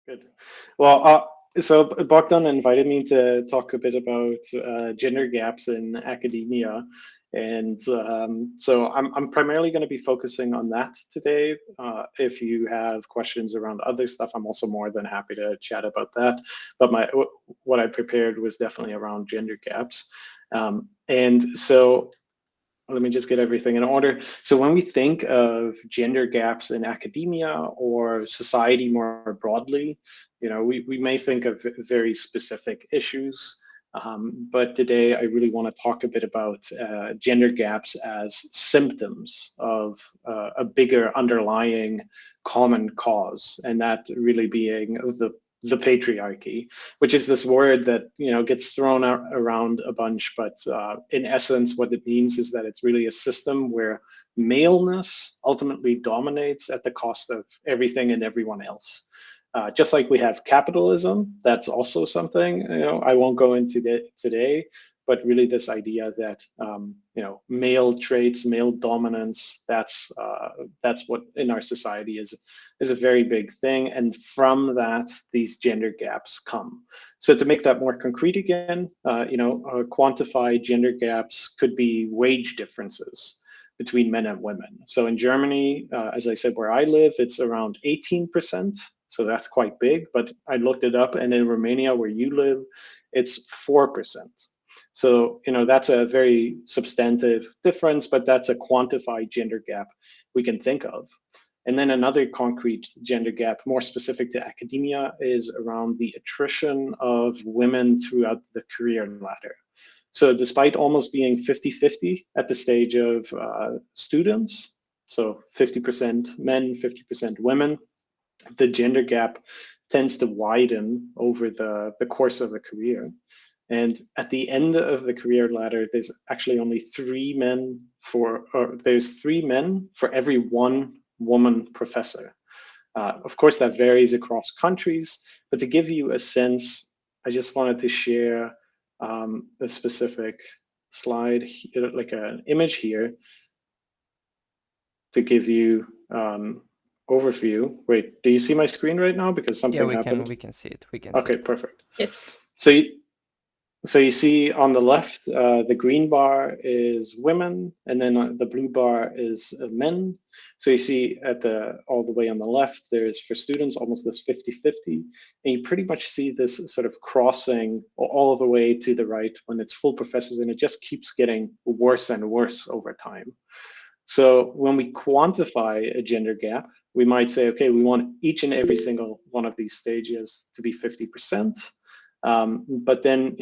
Good. Well, so Bogdan invited me to talk a bit about gender gaps in academia, and so I'm primarily going to be focusing on that today. If you have questions around other stuff, I'm also more than happy to chat about that. But what I prepared was definitely around gender gaps, and so let me just get everything in order. So when we think of gender gaps in academia or society more broadly, we may think of very specific issues. But today I really want to talk a bit about gender gaps as symptoms of a bigger underlying common cause, and that really being the patriarchy, which is this word that gets thrown around a bunch, but in essence, what it means is that it's really a system where maleness ultimately dominates at the cost of everything and everyone else. Just like we have capitalism, that's also something I won't go into today, but really this idea that male traits, male dominance, that's what in our society is a very big thing, and from that these gender gaps come. So to make that more concrete again, quantify gender gaps could be wage differences between men and women. So in Germany, as I said, where I live, it's around 18%. So that's quite big, but I looked it up, and in Romania, where you live, it's 4%. So, that's a very substantive difference, but that's a quantified gender gap we can think of. And then another concrete gender gap, more specific to academia, is around the attrition of women throughout the career ladder. So despite almost being 50-50 at the stage of students, so 50% men, 50% women, the gender gap tends to widen over the course of a career. And at the end of the career ladder, there's actually only there's 3 men for every 1 woman professor. Of course, that varies across countries, but to give you a sense, I just wanted to share a specific slide, like an image here, to give you overview. Wait, do you see my screen right now? Because Yeah, something happened. we can see it. We can see Okay, it. perfect. Yes. So you see on the left, the green bar is women, and then the blue bar is men. So you see all the way on the left, there's for students almost this 50-50, and you pretty much see this sort of crossing all the way to the right when it's full professors, and it just keeps getting worse and worse over time. So when we quantify a gender gap, we might say, okay, we want each and every single one of these stages to be 50%. But then,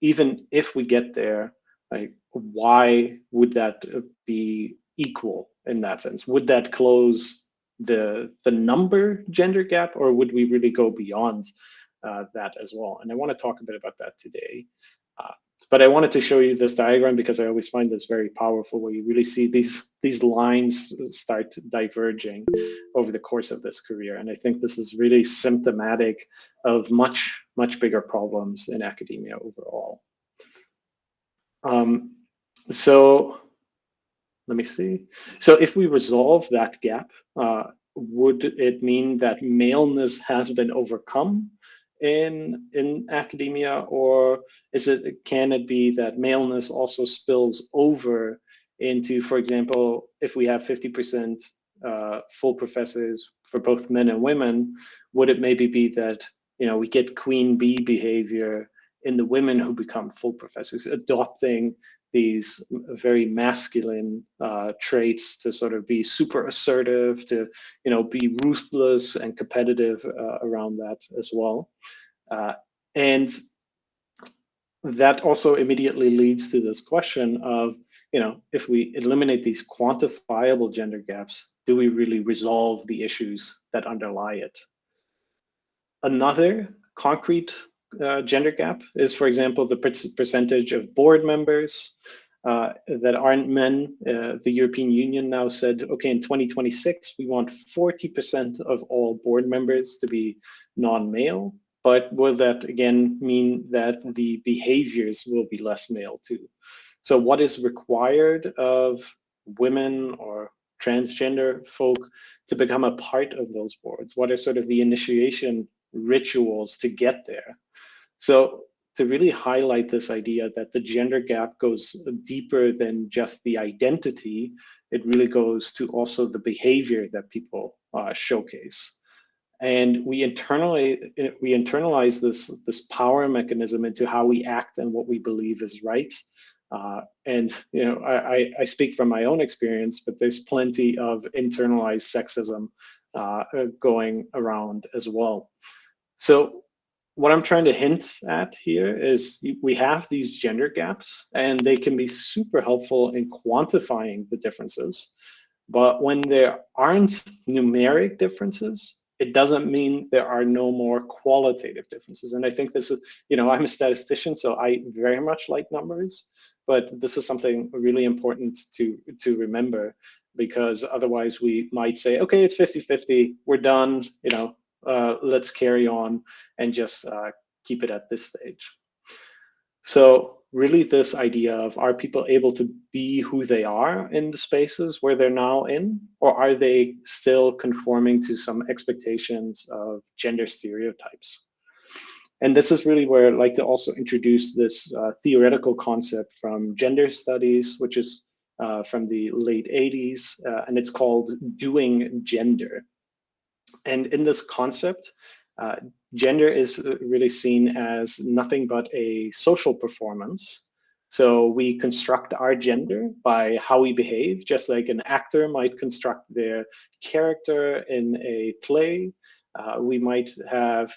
even if we get there, like, why would that be equal in that sense? Would that close the number gender gap, or would we really go beyond that as well? And I want to talk a bit about that today. Uh, but I wanted to show you this diagram because I always find this very powerful, where you really see these lines start diverging over the course of this career. And I think this is really symptomatic of much bigger problems in academia overall. So let me see. So if we resolve that gap, would it mean that maleness has been overcome in academia, or can it be that maleness also spills over into, for example, if we have 50% full professors for both men and women, would it maybe be that we get queen bee behavior in the women who become full professors, adopting these very masculine traits to sort of be super assertive, to be ruthless and competitive around that as well. And that also immediately leads to this question of, if we eliminate these quantifiable gender gaps, do we really resolve the issues that underlie it? Another concrete gender gap is, for example, the percentage of board members that aren't men. The European Union now said, okay, in 2026, we want 40% of all board members to be non-male. But will that again mean that the behaviors will be less male too? So what is required of women or transgender folk to become a part of those boards? What are sort of the initiation rituals to get there. So to really highlight this idea that the gender gap goes deeper than just the identity, it really goes to also the behavior that people showcase. And we internalize this power mechanism into how we act and what we believe is right. And I speak from my own experience, but there's plenty of internalized sexism going around as well. So what I'm trying to hint at here is we have these gender gaps, and they can be super helpful in quantifying the differences. But when there aren't numeric differences, it doesn't mean there are no more qualitative differences. And I think this is, I'm a statistician, so I very much like numbers, but this is something really important to remember, because otherwise we might say, okay, it's 50-50, we're done, let's carry on and just keep it at this stage. So really this idea of, are people able to be who they are in the spaces where they're now in, or are they still conforming to some expectations of gender stereotypes? And this is really where I'd like to also introduce this theoretical concept from gender studies, which is from the late 80s, and it's called doing gender. And in this concept, uh, gender is really seen as nothing but a social performance. So we construct our gender by how we behave, just like an actor might construct their character in a play. We might have,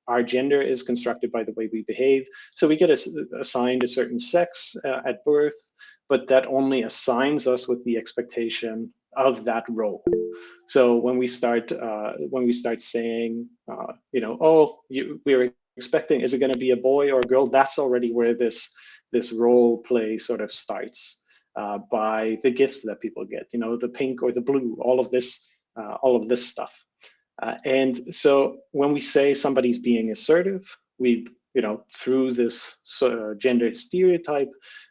our gender is constructed by the way we behave. So we get assigned a certain sex at birth, but that only assigns us with the expectation of that role. So when we start saying, oh, we're expecting, is it going to be a boy or a girl? That's already where this role play sort of starts by the gifts that people get, the pink or the blue, all of this stuff. And so when we say somebody's being assertive, we, through this gender stereotype,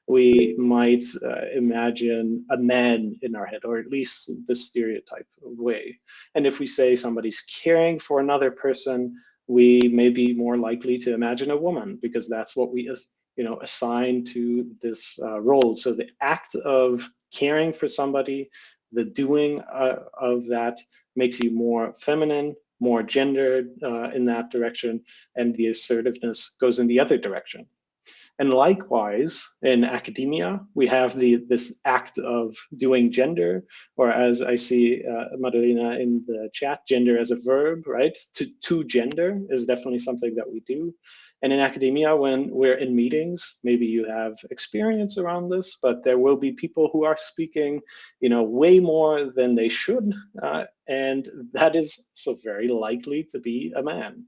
we might imagine a man in our head, or at least the stereotype way. And if we say somebody's caring for another person, we may be more likely to imagine a woman, because that's what we assign to this role. So the act of caring for somebody, the doing of that, makes you more feminine, more gendered in that direction, and the assertiveness goes in the other direction. And likewise, in academia, we have this act of doing gender, or as I see Madalena in the chat, gender as a verb, right? To gender is definitely something that we do. And in academia, when we're in meetings, maybe you have experience around this, but there will be people who are speaking, way more than they should, and that is so very likely to be a man,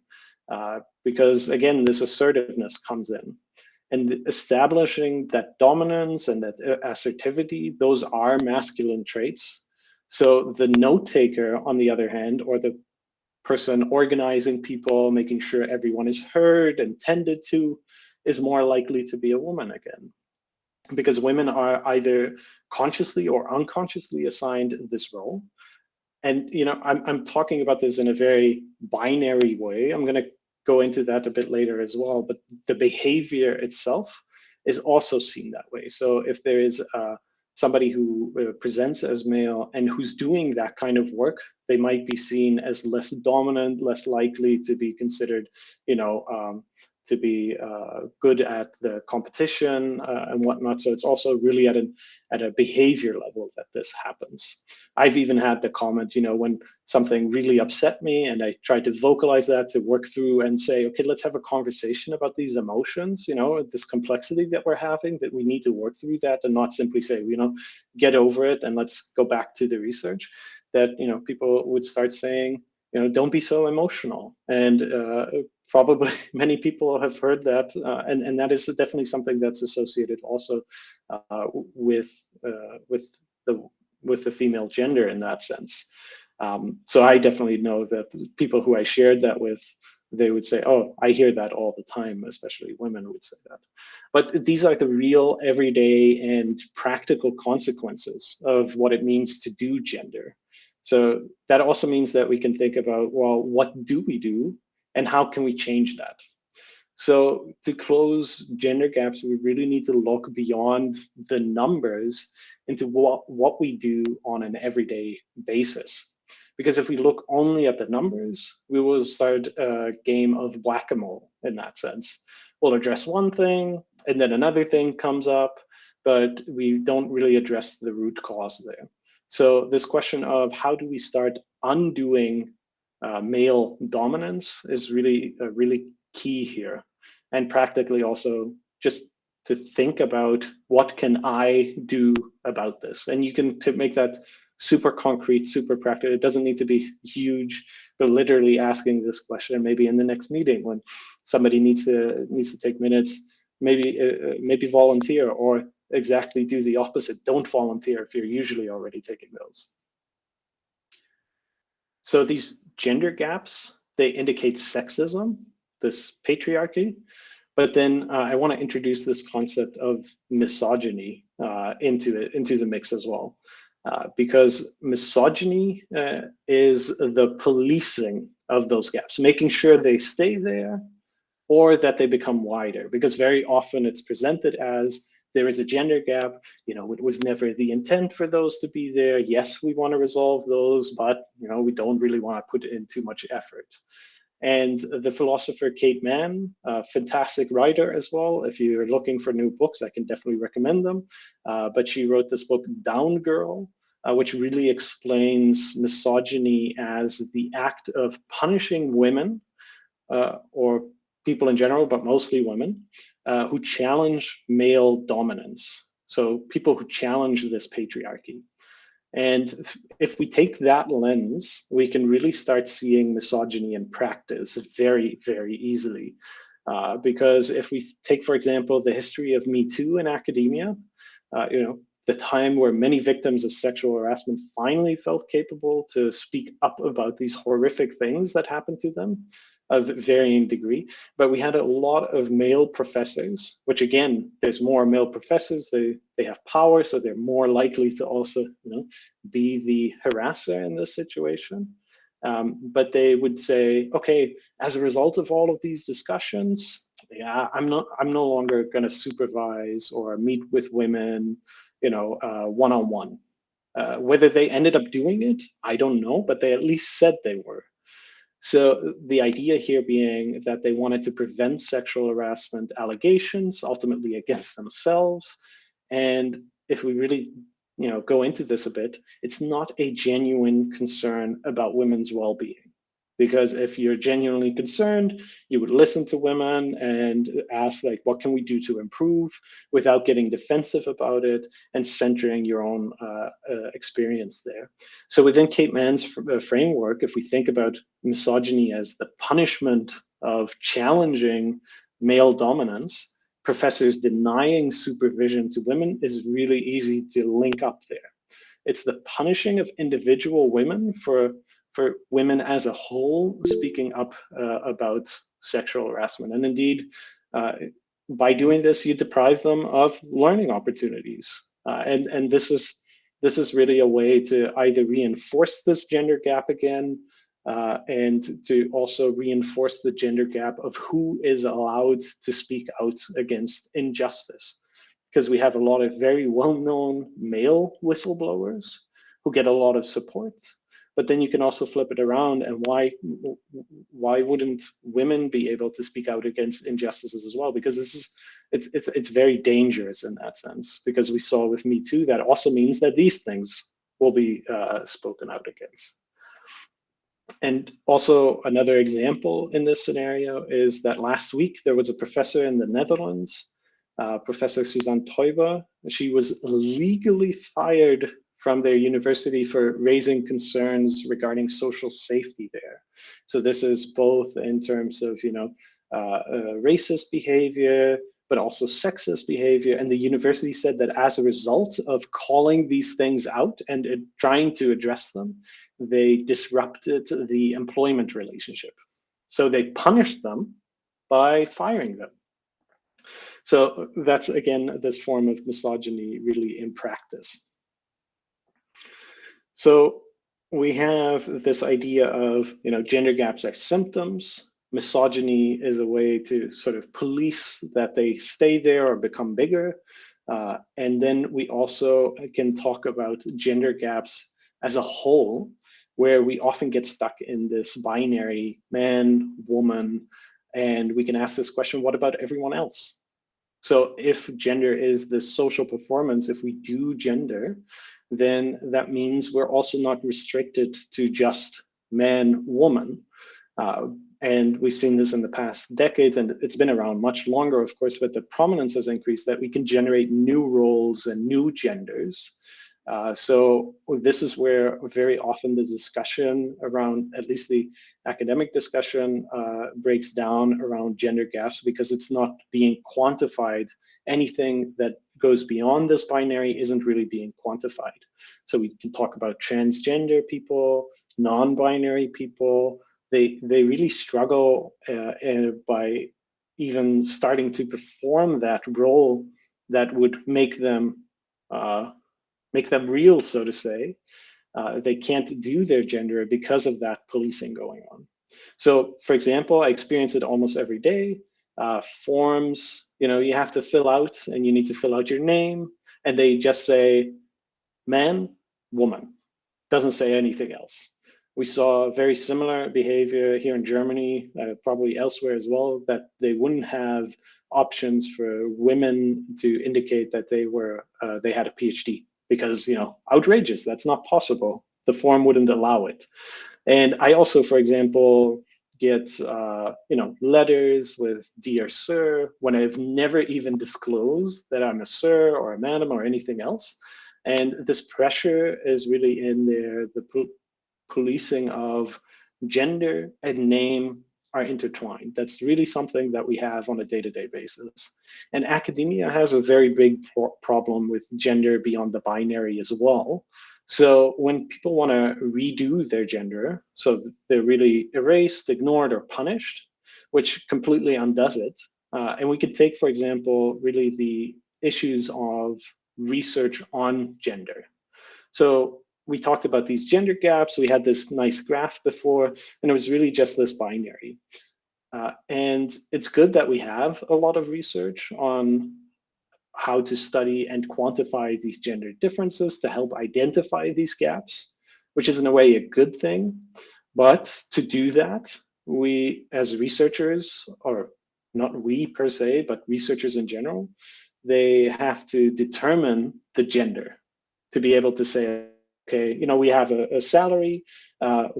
because again, this assertiveness comes in. And establishing that dominance and that assertivity, those are masculine traits. So the note taker, on the other hand, or the person organizing people, making sure everyone is heard and tended to, is more likely to be a woman again. Because women are either consciously or unconsciously assigned this role. And I'm talking about this in a very binary way. I'm going to go into that a bit later as well, but the behavior itself is also seen that way. So if there is somebody who presents as male and who's doing that kind of work, they might be seen as less dominant, less likely to be considered, to be good at the competition and whatnot. So it's also really at a behavior level that this happens. I've even had the comment, when something really upset me and I tried to vocalize that, to work through and say, okay, let's have a conversation about these emotions, this complexity that we're having, that we need to work through that, and not simply say, get over it and let's go back to the research. That, people would start saying, don't be so emotional. And probably many people have heard that, and that is definitely something that's associated also with the female gender in that sense. So I definitely know that the people who I shared that with, they would say, oh, I hear that all the time, especially women would say that. But these are the real everyday and practical consequences of what it means to do gender. So that also means that we can think about, well, what do we do And how can we change that? So to close gender gaps, we really need to look beyond the numbers into what we do on an everyday basis. Because if we look only at the numbers, we will start a game of whack-a-mole in that sense. We'll address one thing and then another thing comes up, but we don't really address the root cause there. So this question of how do we start undoing male dominance is really key here. And practically also just to think about what can I do about this. And you can make that super concrete, super practical. It doesn't need to be huge, but literally asking this question maybe in the next meeting when somebody needs to take minutes, maybe volunteer, or exactly do the opposite. Don't volunteer if you're usually already taking those. So these gender gaps, they indicate sexism, this patriarchy, but then I want to introduce this concept of misogyny into the mix as well, because misogyny is the policing of those gaps, making sure they stay there or that they become wider. Because very often it's presented as there is a gender gap. It was never the intent for those to be there. Yes, we want to resolve those, but we don't really want to put in too much effort. And the philosopher Kate Manne, a fantastic writer as well. If you're looking for new books, I can definitely recommend them. But she wrote this book, Down Girl, which really explains misogyny as the act of punishing women or people in general, but mostly women, who challenge male dominance. So people who challenge this patriarchy. And if we take that lens, we can really start seeing misogyny in practice very, very easily. Because if we take, for example, the history of Me Too in academia, the time where many victims of sexual harassment finally felt capable to speak up about these horrific things that happened to them, of varying degree. But we had a lot of male professors, which again, there's more male professors, they have power, so they're more likely to also be the harasser in this situation. But they would say, okay, as a result of all of these discussions, I'm no longer going to supervise or meet with women, one-on-one. Whether they ended up doing it, I don't know, but they at least said they were. So the idea here being that they wanted to prevent sexual harassment allegations, ultimately against themselves. And if we really, go into this a bit, it's not a genuine concern about women's well-being. Because if you're genuinely concerned, you would listen to women and ask, like, what can we do to improve without getting defensive about it and centering your own experience there. So within Kate Manne's framework, if we think about misogyny as the punishment of challenging male dominance, professors denying supervision to women is really easy to link up there. It's the punishing of individual women for women as a whole speaking up about sexual harassment. And indeed, by doing this, you deprive them of learning opportunities. And this is really a way to either reinforce this gender gap again, and to also reinforce the gender gap of who is allowed to speak out against injustice. Because we have a lot of very well-known male whistleblowers who get a lot of support. But then you can also flip it around, and why wouldn't women be able to speak out against injustices as well? Because it's very dangerous in that sense. Because we saw with Me Too, that also means that these things will be spoken out against. And also another example in this scenario is that last week there was a professor in the Netherlands, Professor Suzanne Teuber. She was legally fired from their university for raising concerns regarding social safety there. So this is both in terms of racist behavior, but also sexist behavior. And the university said that as a result of calling these things out and trying to address them, they disrupted the employment relationship. So they punished them by firing them. So that's, again, this form of misogyny really in practice. So we have this idea of, gender gaps are symptoms. misogyny is a way to sort of police that they stay there or become bigger. And then we also can talk about gender gaps as a whole, where we often get stuck in this binary man, woman, and we can ask this question, what about everyone else? So if gender is the social performance, if we do gender, then that means we're also not restricted to just man, woman. Uh, and we've seen this in the past decades, and it's been around much longer, of course, but the prominence has increased that we can generate new roles and new genders. So this is where very often the discussion around, at least the academic discussion, breaks down around gender gaps because it's not being quantified. Anything that goes beyond this binary isn't really being quantified. So we can talk about transgender people, non-binary people. They really struggle by even starting to perform that role that would uh, make them real, so to say. They can't do their gender because of that policing going on. So, for example, I experience it almost every day. Forms, you have to fill out, and you need to fill out your name, and they just say man, woman. Doesn't say anything else. We saw very similar behavior here in Germany, probably elsewhere as well, that they wouldn't have options for women to indicate that they had a PhD because outrageous. That's not possible. The form wouldn't allow it. And I also, for example, get letters with "Dear Sir" when I've never even disclosed that I'm a sir or a madam or anything else. And this pressure is really in there. The policing of gender and name are intertwined. That's really something that we have on a day-to-day basis. And academia has a very big problem with gender beyond the binary as well. So when people want to redo their gender, so they're really erased, ignored, or punished, which completely undoes it. And we could take, for example, really the issues of research on gender. So we talked about these gender gaps. We had this nice graph before, and it was really just this binary. And it's good that we have a lot of research on how to study and quantify these gender differences to help identify these gaps, which is in a way a good thing. But to do that, we as researchers, or not we per se, but researchers in general, they have to determine the gender to be able to say, okay, we have a salary.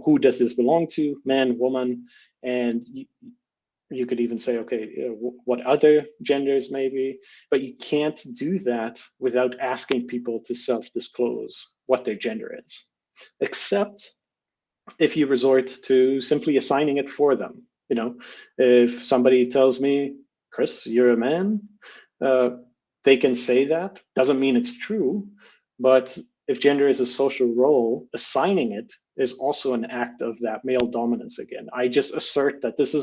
Who does this belong to? Man, woman, and you could even say, okay, what other genders maybe, but you can't do that without asking people to self-disclose what their gender is, except if you resort to simply assigning it for them. If somebody tells me, Chris, you're a man, uh, they can say that. Doesn't mean it's true, but if gender is a social role, assigning it is also an act of that male dominance again. I just assert that this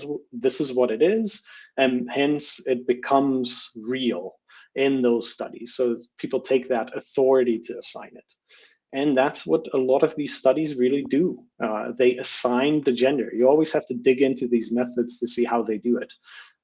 is what it is, and hence it becomes real in those studies. So people take that authority to assign it. And that's what a lot of these studies really do. They assign the gender. You always have to dig into these methods to see how they do it.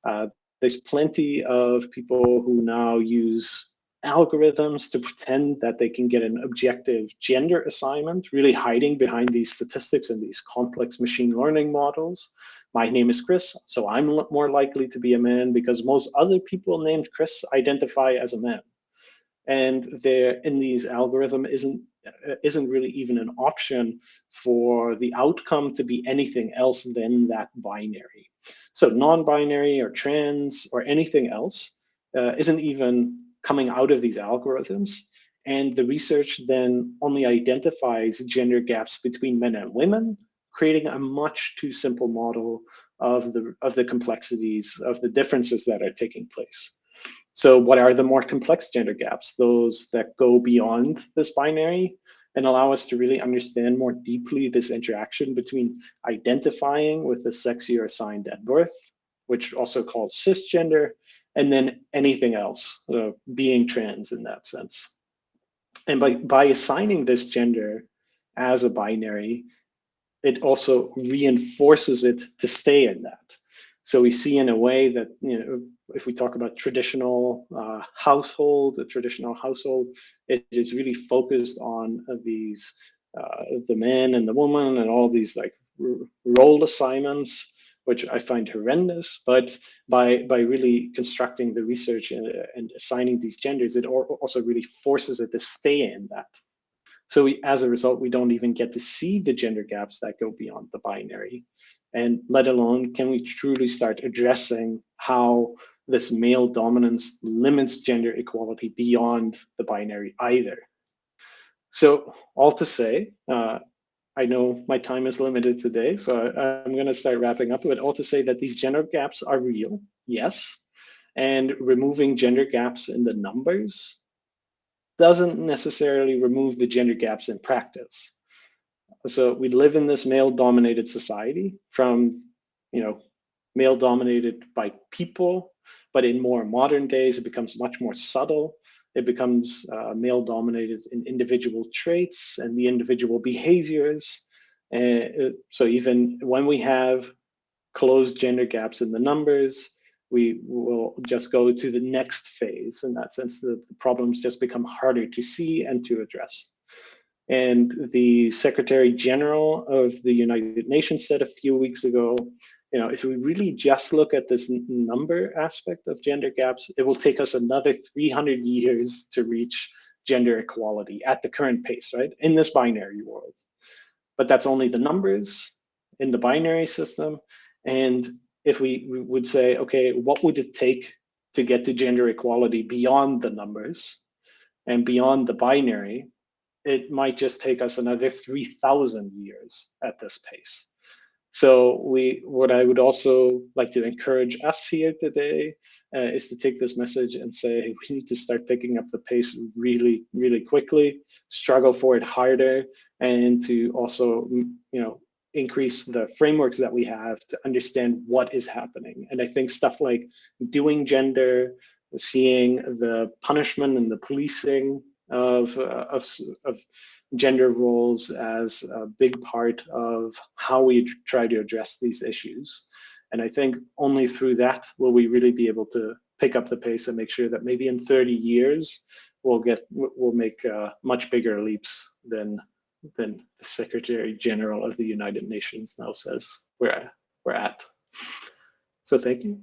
Uh, there's plenty of people who now use algorithms to pretend that they can get an objective gender assignment, really hiding behind these statistics and these complex machine learning models. My name is Chris, so I'm more likely to be a man because most other people named Chris identify as a man. And there in these algorithm isn't really even an option for the outcome to be anything else than that binary. So non-binary or trans or anything else isn't even coming out of these algorithms. And the research then only identifies gender gaps between men and women, creating a much too simple model of the complexities of the differences that are taking place. So what are the more complex gender gaps? Those that go beyond this binary and allow us to really understand more deeply this interaction between identifying with the sex you're assigned at birth, which also called cisgender, and then anything else, being trans in that sense. And by assigning this gender as a binary, it also reinforces it to stay in that. So we see in a way that, if we talk about traditional household, a traditional household, it is really focused on these, the man and the woman and all these like role assignments, which I find horrendous. But by really constructing the research and assigning these genders, it also really forces it to stay in that. So as a result, we don't even get to see the gender gaps that go beyond the binary. And let alone can we truly start addressing how this male dominance limits gender equality beyond the binary either. So all to say, I know my time is limited today, so I'm going to start wrapping up. But all to say that these gender gaps are real, yes, and removing gender gaps in the numbers doesn't necessarily remove the gender gaps in practice. So we live in this male-dominated society from, male-dominated by people, but in more modern days, it becomes much more subtle. It becomes male-dominated in individual traits and the individual behaviors. So even when we have closed gender gaps in the numbers, we will just go to the next phase. In that sense, the problems just become harder to see and to address. And the Secretary General of the United Nations said a few weeks ago, if we really just look at this number aspect of gender gaps, it will take us another 300 years to reach gender equality at the current pace, right? In this binary world. But that's only the numbers in the binary system. And if we would say, okay, what would it take to get to gender equality beyond the numbers and beyond the binary? It might just take us another 3,000 years at this pace. So what I would also like to encourage us here today is to take this message and say we need to start picking up the pace really, really quickly, struggle for it harder, and to also, increase the frameworks that we have to understand what is happening. And I think stuff like doing gender, seeing the punishment and the policing of gender roles as a big part of how we try to address these issues. And I think only through that will we really be able to pick up the pace and make sure that maybe in 30 years we'll make much bigger leaps than the Secretary General of the United Nations now says we're at. So thank you.